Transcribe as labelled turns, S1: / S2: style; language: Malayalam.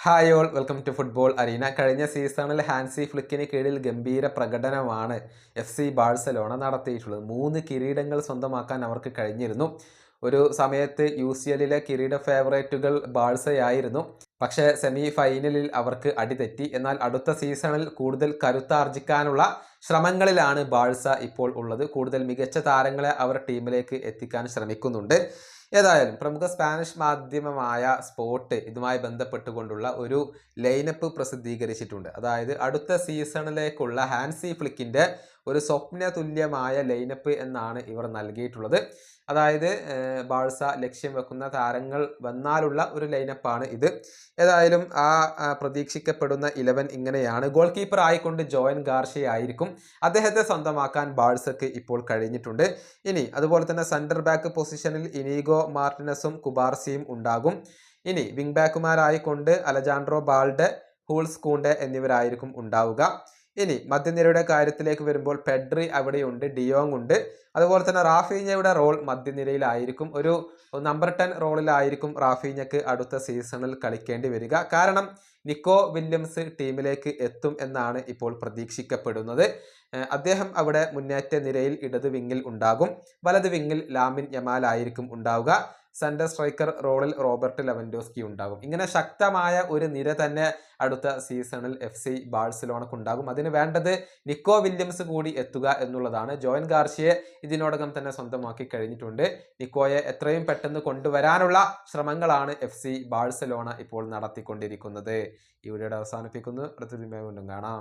S1: Hi all, welcome to football arena. കഴിഞ്ഞ സീസണിൽ ഹാൻസി ഫ്ലിക്കിന് കീഴിൽ ഗംഭീര പ്രകടനമാണ് FC ബാഴ്സലോണ നടത്തിയിട്ടുള്ളത്. 3 കിരീടങ്ങൾ സ്വന്തമാക്കാൻ അവർക്ക് കഴിഞ്ഞിരുന്നു. ഒരു സമയത്ത് UCLലെ കിരീട ഫേവറേറ്റുകൾ ബാഴ്സയായിരുന്നു. പക്ഷേ സെമി ഫൈനലിൽ അവർക്ക് അടിതെറ്റി. എന്നാൽ അടുത്ത സീസണിൽ കൂടുതൽ കരുത്താർജിക്കാനുള്ള ശ്രമങ്ങളിലാണ് ബാഴ്സ ഇപ്പോൾ ഉള്ളത്. കൂടുതൽ മികച്ച താരങ്ങളെ അവർ ടീമിലേക്ക് എത്തിക്കാൻ ശ്രമിക്കുന്നുണ്ട്. ഏതായാലും പ്രമുഖ സ്പാനിഷ് മാധ്യമമായ സ്പോട്ട് ഇതുമായി ബന്ധപ്പെട്ടുകൊണ്ടുള്ള ഒരു ലൈനപ്പ് പ്രസിദ്ധീകരിച്ചിട്ടുണ്ട്. അതായത് അടുത്ത സീസണിലേക്കുള്ള ഹാൻസി ഫ്ലിക്കിൻ്റെ ഒരു സ്വപ്ന തുല്യമായ ലൈനപ്പ് എന്നാണ് ഇവർ നൽകിയിട്ടുള്ളത്. അതായത് ബാഴ്സ ലക്ഷ്യം വെക്കുന്ന താരങ്ങൾ വന്നാലുള്ള ഒരു ലൈനപ്പാണ് ഇത്. ഏതായാലും പ്രതീക്ഷിക്കപ്പെടുന്ന 11 ഇങ്ങനെയാണ്. ഗോൾ കീപ്പർ ആയിക്കൊണ്ട് ജോയൻ ഗാർഷ്യ ആയിരിക്കും. അദ്ദേഹത്തെ സ്വന്തമാക്കാൻ ബാഴ്സക്ക് ഇപ്പോൾ കഴിഞ്ഞിട്ടുണ്ട്. ഇനി അതുപോലെ തന്നെ സെൻറ്റർ ബാക്ക് പൊസിഷനിൽ ഇനീഗോ മാർട്ടിനസും കുബാർസിയും ഉണ്ടാകും. ഇനി വിങ് ബാക്കുമാരായിക്കൊണ്ട് അലജാൻഡ്രോ ബാൾഡെ, ഹൂൾസ് കൂണ്ടെ എന്നിവരായിരിക്കും ഉണ്ടാവുക. ഇനി മധ്യനിരയുടെ കാര്യത്തിലേക്ക് വരുമ്പോൾ പെഡ്രി അവിടെയുണ്ട്, ഡിയോങ് ഉണ്ട്. അതുപോലെ തന്നെ റാഫീഞ്ഞയുടെ റോൾ മധ്യനിരയിലായിരിക്കും. ഒരു നമ്പർ 10 റോളിലായിരിക്കും റാഫീഞ്ഞക്ക് അടുത്ത സീസണിൽ കളിക്കേണ്ടി വരിക. കാരണം നിക്കോ വില്യംസ് ടീമിലേക്ക് എത്തും എന്നാണ് ഇപ്പോൾ പ്രതീക്ഷിക്കപ്പെടുന്നത്. അദ്ദേഹം അവിടെ മുന്നേറ്റ നിരയിൽ ഇടത് വിങ്ങിൽ ഉണ്ടാകും. വലത് വിങ്ങിൽ ലാമിൻ യമാൽ ആയിരിക്കും ഉണ്ടാവുക. സെൻറ്റർ സ്ട്രൈക്കർ റോളിൽ റോബർട്ട് ലെവൻഡോസ്കി ഉണ്ടാകും. ഇങ്ങനെ ശക്തമായ ഒരു നിര തന്നെ അടുത്ത സീസണിൽ FC ബാഴ്സലോണക്ക് ഉണ്ടാകും. അതിന് വേണ്ടത് നിക്കോ വില്യംസ് കൂടി എത്തുക എന്നുള്ളതാണ്. ജോയൻ ഗാർഷ്യയെ ഇതിനോടകം തന്നെ സ്വന്തമാക്കി കഴിഞ്ഞിട്ടുണ്ട്. നിക്കോയെ എത്രയും പെട്ടെന്ന് കൊണ്ടുവരാനുള്ള ശ്രമങ്ങളാണ് FC ബാഴ്സലോണ ഇപ്പോൾ നടത്തിക്കൊണ്ടിരിക്കുന്നത്. ഈ വീഡിയോയുടെ അവസാനിപ്പിക്കുന്നു. അടുത്ത വീണ്ടും കാണാം.